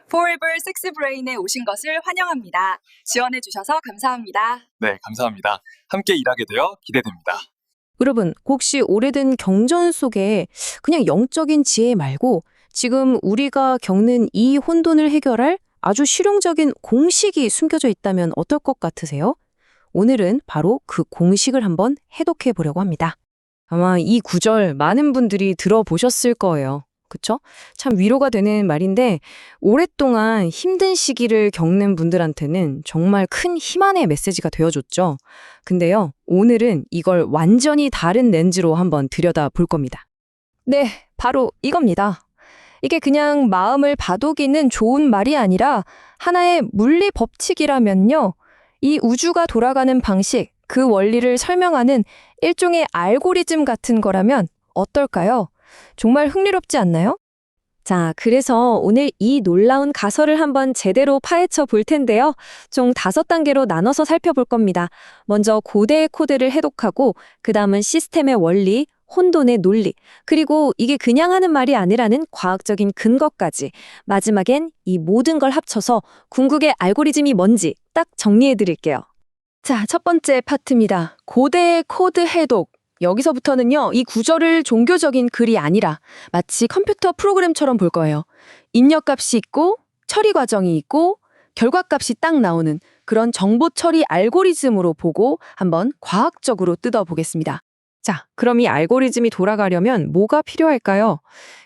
Forever Six Brain에 오신 것을 환영합니다. 지원해 주셔서 감사합니다. 네, 감사합니다. 함께 일하게 되어 기대됩니다. 여러분, 혹시 오래된 경전 속에 그냥 영적인 지혜 말고 지금 우리가 겪는 이 혼돈을 해결할 아주 실용적인 공식이 숨겨져 있다면 어떨 것 같으세요? 오늘은 바로 그 공식을 한번 해독해 보려고 합니다. 아마 이 구절 많은 분들이 들어보셨을 거예요. 그쵸? 참 위로가 되는 말인데 오랫동안 힘든 시기를 겪는 분들한테는 정말 큰 희망의 메시지가 되어줬죠. 근데요, 오늘은 이걸 완전히 다른 렌즈로 한번 들여다볼 겁니다. 네, 바로 이겁니다. 이게 그냥 마음을 다독이는 좋은 말이 아니라 하나의 물리 법칙이라면요. 이 우주가 돌아가는 방식, 그 원리를 설명하는 일종의 알고리즘 같은 거라면 어떨까요? 정말 흥미롭지 않나요? 자, 그래서 오늘 이 놀라운 가설을 한번 제대로 파헤쳐 볼 텐데요. 총 5단계로 나눠서 살펴볼 겁니다. 먼저 고대의 코드를 해독하고, 그 다음은 시스템의 원리, 혼돈의 논리, 그리고 이게 그냥 하는 말이 아니라는 과학적인 근거까지, 마지막엔 이 모든 걸 합쳐서 궁극의 알고리즘이 뭔지 딱 정리해 드릴게요. 자, 첫 번째 파트입니다. 고대의 코드 해독. 여기서부터는요, 이 구절을 종교적인 글이 아니라 마치 컴퓨터 프로그램처럼 볼 거예요. 입력값이 있고, 처리 과정이 있고, 결과값이 딱 나오는 그런 정보 처리 알고리즘으로 보고 한번 과학적으로 뜯어보겠습니다. 자, 그럼 이 알고리즘이 돌아가려면 뭐가 필요할까요?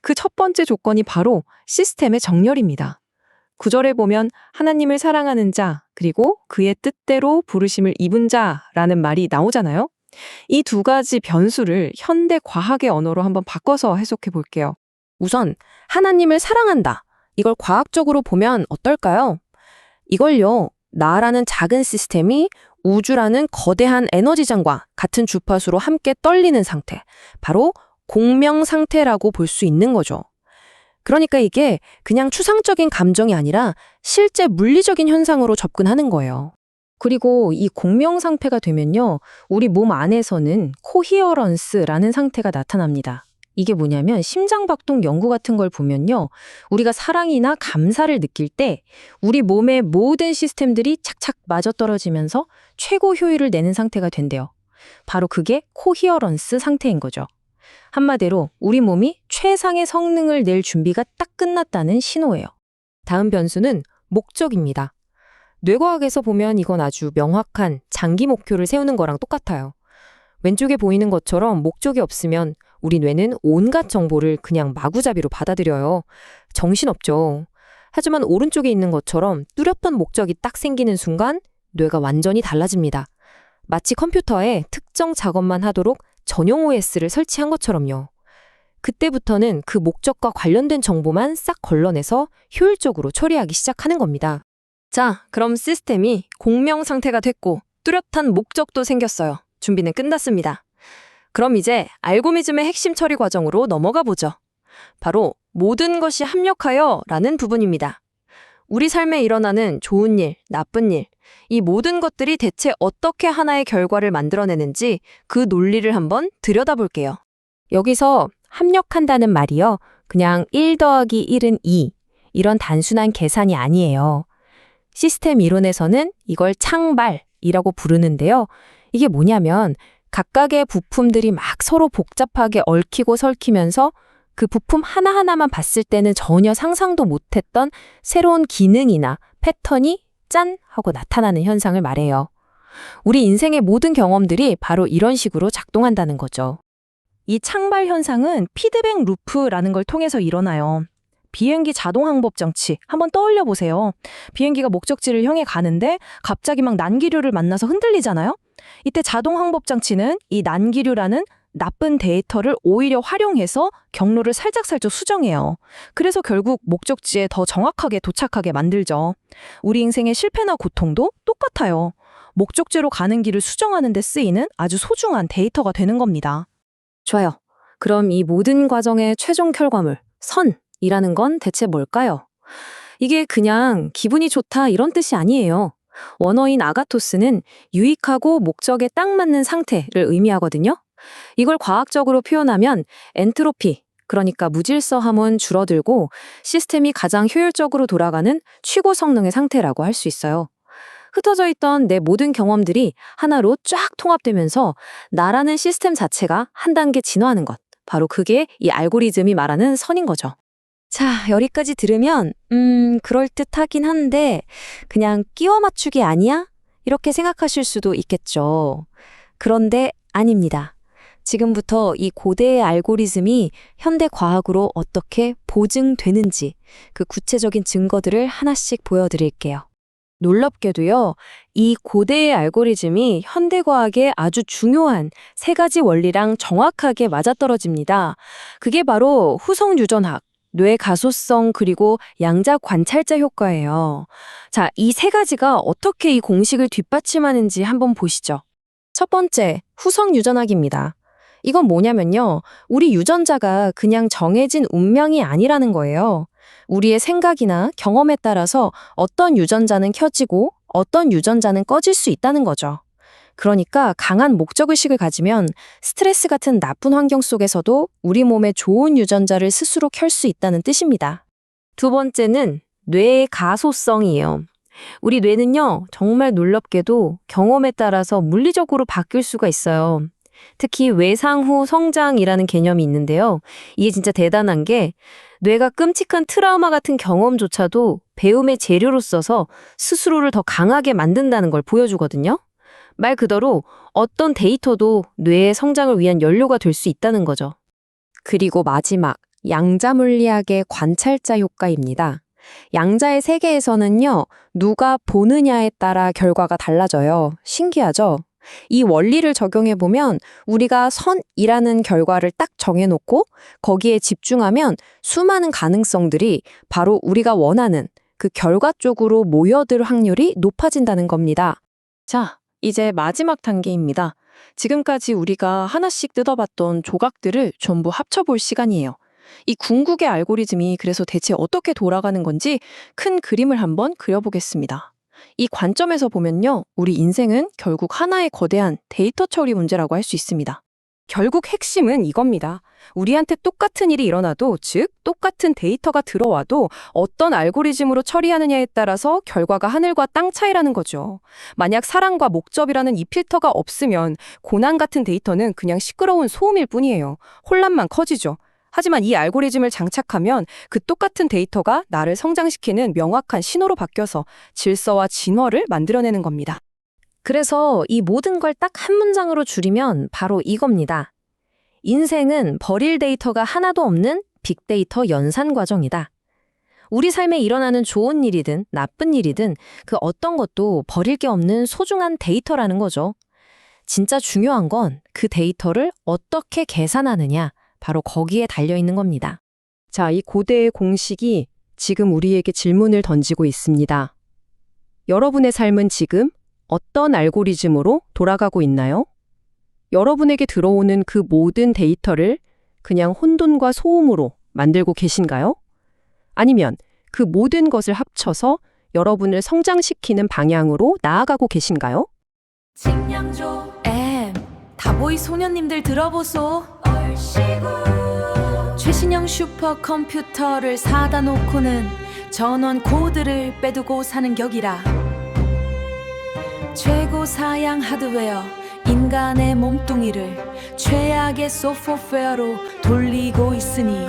그 첫 번째 조건이 바로 시스템의 정렬입니다. 구절에 보면 하나님을 사랑하는 자, 그리고 그의 뜻대로 부르심을 입은 자라는 말이 나오잖아요. 이 두 가지 변수를 현대 과학의 언어로 한번 바꿔서 해석해 볼게요. 우선 하나님을 사랑한다. 이걸 과학적으로 보면 어떨까요? 이걸요, 나라는 작은 시스템이 우주라는 거대한 에너지장과 같은 주파수로 함께 떨리는 상태, 바로 공명 상태라고 볼 수 있는 거죠. 그러니까 이게 그냥 추상적인 감정이 아니라 실제 물리적인 현상으로 접근하는 거예요. 그리고 이 공명 상태가 되면요, 우리 몸 안에서는 코히어런스라는 상태가 나타납니다. 이게 뭐냐면 심장박동 연구 같은 걸 보면요, 우리가 사랑이나 감사를 느낄 때 우리 몸의 모든 시스템들이 착착 맞아떨어지면서 최고 효율을 내는 상태가 된대요. 바로 그게 코히어런스 상태인 거죠. 한마디로 우리 몸이 최상의 성능을 낼 준비가 딱 끝났다는 신호예요. 다음 변수는 목적입니다. 뇌과학에서 보면 이건 아주 명확한 장기 목표를 세우는 거랑 똑같아요. 왼쪽에 보이는 것처럼 목적이 없으면 우리 뇌는 온갖 정보를 그냥 마구잡이로 받아들여요. 정신없죠. 하지만 오른쪽에 있는 것처럼 뚜렷한 목적이 딱 생기는 순간 뇌가 완전히 달라집니다. 마치 컴퓨터에 특정 작업만 하도록 전용 OS를 설치한 것처럼요. 그때부터는 그 목적과 관련된 정보만 싹 걸러내서 효율적으로 처리하기 시작하는 겁니다. 자, 그럼 시스템이 공명 상태가 됐고 뚜렷한 목적도 생겼어요. 준비는 끝났습니다. 그럼 이제 알고리즘의 핵심 처리 과정으로 넘어가 보죠. 바로 모든 것이 합력하여 라는 부분입니다. 우리 삶에 일어나는 좋은 일, 나쁜 일, 이 모든 것들이 대체 어떻게 하나의 결과를 만들어내는지 그 논리를 한번 들여다볼게요. 여기서 합력한다는 말이요, 그냥 1 더하기 1은 2, 이런 단순한 계산이 아니에요. 시스템 이론에서는 이걸 창발이라고 부르는데요. 이게 뭐냐면 각각의 부품들이 막 서로 복잡하게 얽히고 설키면서 그 부품 하나하나만 봤을 때는 전혀 상상도 못했던 새로운 기능이나 패턴이 짠! 하고 나타나는 현상을 말해요. 우리 인생의 모든 경험들이 바로 이런 식으로 작동한다는 거죠. 이 창발 현상은 피드백 루프라는 걸 통해서 일어나요. 비행기 자동 항법 장치 한번 떠올려 보세요. 비행기가 목적지를 향해 가는데 갑자기 막 난기류를 만나서 흔들리잖아요. 이때 자동 항법 장치는 이 난기류라는 나쁜 데이터를 오히려 활용해서 경로를 살짝살짝 수정해요. 그래서 결국 목적지에 더 정확하게 도착하게 만들죠. 우리 인생의 실패나 고통도 똑같아요. 목적지로 가는 길을 수정하는 데 쓰이는 아주 소중한 데이터가 되는 겁니다. 좋아요. 그럼 이 모든 과정의 최종 결과물, 선이라는 건 대체 뭘까요? 이게 그냥 기분이 좋다 이런 뜻이 아니에요. 원어인 아가토스는 유익하고 목적에 딱 맞는 상태를 의미하거든요. 이걸 과학적으로 표현하면 엔트로피, 그러니까 무질서함은 줄어들고 시스템이 가장 효율적으로 돌아가는 최고 성능의 상태라고 할 수 있어요. 흩어져 있던 내 모든 경험들이 하나로 쫙 통합되면서 나라는 시스템 자체가 한 단계 진화하는 것. 바로 그게 이 알고리즘이 말하는 선인 거죠. 자, 여기까지 들으면 그럴듯하긴 한데 그냥 끼워 맞추기 아니야? 이렇게 생각하실 수도 있겠죠. 그런데 아닙니다. 지금부터 이 고대의 알고리즘이 현대 과학으로 어떻게 보증되는지 그 구체적인 증거들을 하나씩 보여드릴게요. 놀랍게도요, 이 고대의 알고리즘이 현대 과학에 아주 중요한 세 가지 원리랑 정확하게 맞아떨어집니다. 그게 바로 후성 유전학, 뇌 가소성 그리고 양자 관찰자 효과예요. 자, 이 세 가지가 어떻게 이 공식을 뒷받침하는지 한번 보시죠. 첫 번째, 후성 유전학입니다. 이건 뭐냐면요, 우리 유전자가 그냥 정해진 운명이 아니라는 거예요. 우리의 생각이나 경험에 따라서 어떤 유전자는 켜지고 어떤 유전자는 꺼질 수 있다는 거죠. 그러니까 강한 목적의식을 가지면 스트레스 같은 나쁜 환경 속에서도 우리 몸에 좋은 유전자를 스스로 켤 수 있다는 뜻입니다. 두 번째는 뇌의 가소성이에요. 우리 뇌는요, 정말 놀랍게도 경험에 따라서 물리적으로 바뀔 수가 있어요. 특히 외상 후 성장이라는 개념이 있는데요. 이게 진짜 대단한 게 뇌가 끔찍한 트라우마 같은 경험조차도 배움의 재료로 써서 스스로를 더 강하게 만든다는 걸 보여주거든요. 말 그대로 어떤 데이터도 뇌의 성장을 위한 연료가 될 수 있다는 거죠. 그리고 마지막, 양자 물리학의 관찰자 효과입니다. 양자의 세계에서는요, 누가 보느냐에 따라 결과가 달라져요. 신기하죠? 이 원리를 적용해보면 우리가 선이라는 결과를 딱 정해놓고 거기에 집중하면 수많은 가능성들이 바로 우리가 원하는 그 결과 쪽으로 모여들 확률이 높아진다는 겁니다. 자, 이제 마지막 단계입니다. 지금까지 우리가 하나씩 뜯어봤던 조각들을 전부 합쳐볼 시간이에요. 이 궁극의 알고리즘이 그래서 대체 어떻게 돌아가는 건지 큰 그림을 한번 그려보겠습니다. 이 관점에서 보면요, 우리 인생은 결국 하나의 거대한 데이터 처리 문제라고 할 수 있습니다. 결국 핵심은 이겁니다. 우리한테 똑같은 일이 일어나도, 즉 똑같은 데이터가 들어와도 어떤 알고리즘으로 처리하느냐에 따라서 결과가 하늘과 땅 차이라는 거죠. 만약 사랑과 목적이라는 이 필터가 없으면 고난 같은 데이터는 그냥 시끄러운 소음일 뿐이에요. 혼란만 커지죠. 하지만 이 알고리즘을 장착하면 그 똑같은 데이터가 나를 성장시키는 명확한 신호로 바뀌어서 질서와 진화를 만들어내는 겁니다. 그래서 이 모든 걸 딱 한 문장으로 줄이면 바로 이겁니다. 인생은 버릴 데이터가 하나도 없는 빅데이터 연산 과정이다. 우리 삶에 일어나는 좋은 일이든 나쁜 일이든 그 어떤 것도 버릴 게 없는 소중한 데이터라는 거죠. 진짜 중요한 건 그 데이터를 어떻게 계산하느냐, 바로 거기에 달려있는 겁니다. 자, 이 고대의 공식이 지금 우리에게 질문을 던지고 있습니다. 여러분의 삶은 지금 어떤 알고리즘으로 돌아가고 있나요? 여러분에게 들어오는 그 모든 데이터를 그냥 혼돈과 소음으로 만들고 계신가요? 아니면 그 모든 것을 합쳐서 여러분을 성장시키는 방향으로 나아가고 계신가요? 칭량조 다보이 소년님들 들어보소. 최신형 슈퍼컴퓨터를 사다 놓고는 전원 코드를 빼두고 사는 격이라. 최고 사양 하드웨어 인간의 몸뚱이를 최악의 소프트웨어로 돌리고 있으니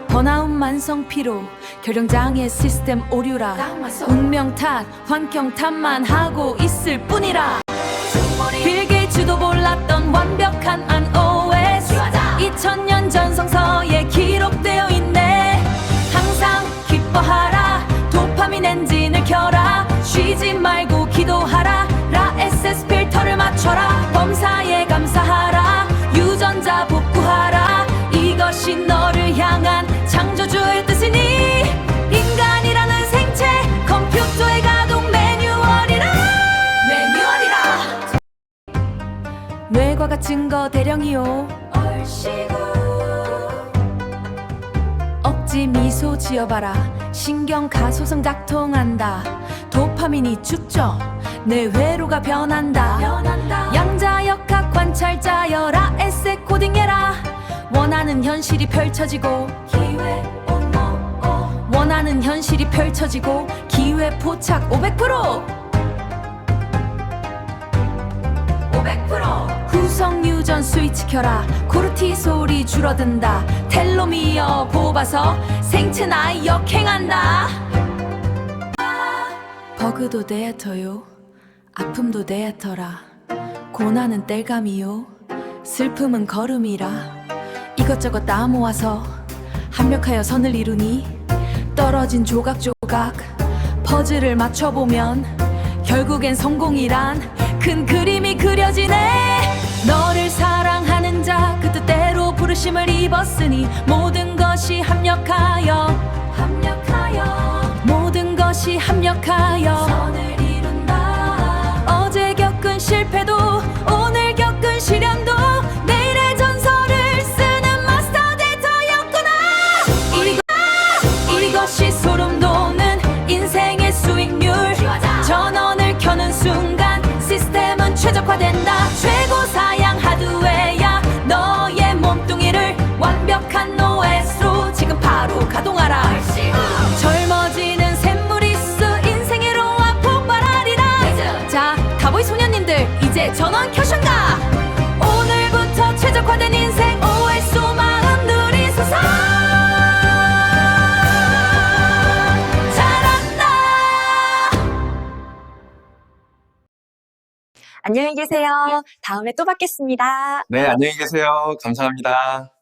번아웃 만성 피로 결정장애 시스템 오류라. 운명 탓 환경 탓만 하고 있을 뿐이라. 빌 게이츠도 몰랐던 완벽한 안 OS 2000년 전성서에 기록되어 있네. 항상 기뻐하라. 도파민 엔진을 켜라. 쉬지 말고 기도하라. 라 SS 필터를 맞춰라. 범사에 감사하라. 유전자 복구하라. 이것이 너를 향한 창조주의 뜻이니. 인간이라는 생체 컴퓨터의 가동 매뉴얼이라. 뇌과가 증거 대령이요. 억지 미소 지어봐라. 신경 가소성 작동한다. 도파민이 죽죠. 내 회로가 변한다. 양자역학 관찰자여라. 에세 코딩해라. 원하는 원하는 현실이 펼쳐지고 원하는 현실이 펼쳐지고 기회 포착 500% 후성 유전 스위치 켜라 코르티솔이 줄어든다 텔로미어 뽑아서 생체 나이 역행한다 버그도 내터요 아픔도 내터라 고난은 땔감이요 슬픔은 걸음이라 이것저것 다 모아서 합력하여 선을 이루니 떨어진 조각조각 퍼즐을 맞춰보면 결국엔 성공이란 큰 그림이 그려지네 너를 사랑하는 자 그 뜻대로 부르심을 입었으니 모든 것이 합력하여 모든 것이 합력하여 선을 이룬다 어제 겪은 실패도 오늘 겪은 시련도 내일의 전설을 쓰는 마스터 데이터였구나 이것이 소름 돋는 인생의 수익률 전원을 켜는 순간 시스템은 최적화된다 최고 사양 하드웨어야 너의 몸뚱이를 완벽한 OS로 지금 바로 가동하라 젊어지는 샘물이스 인생의 로아 폭발하리라 자 가보이 소년님들 이제 전원 켜션가 오늘부터 최적화된 인생 OS로 마음 누리소서 안녕히 계세요. 다음에 또 뵙겠습니다. 네, 안녕히 계세요. 감사합니다.